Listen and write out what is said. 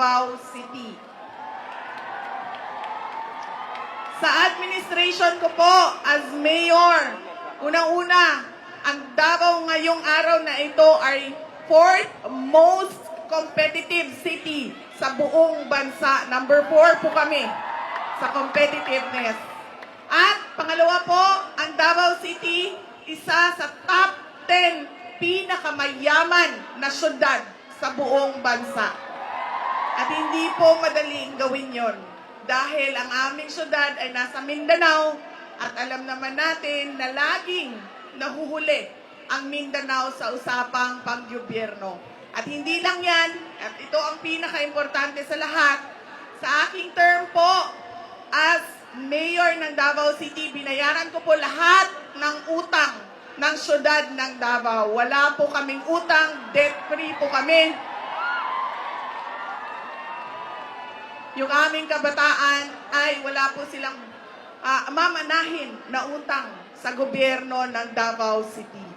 Davao City. Sa administration ko po as mayor, unang-una, ang Davao ngayong araw na ito ay fourth most competitive city sa buong bansa. Number 4 po kami sa competitiveness. At pangalawa po, ang Davao City, isa sa top 10 pinakamayaman na syudad sa buong bansa. At hindi po madaling gawin yon dahil ang aming syudad ay nasa Mindanao at alam naman natin na laging nahuhuli ang Mindanao sa usapang panggobyerno. At hindi lang yan, at ito ang pinaka-importante sa lahat, sa aking term po as mayor ng Davao City, binayaran ko po lahat ng utang ng syudad ng Davao. Wala po kaming utang, debt-free po kami. Yung aming kabataan ay wala po silang mamanahin na utang sa gobyerno ng Davao City.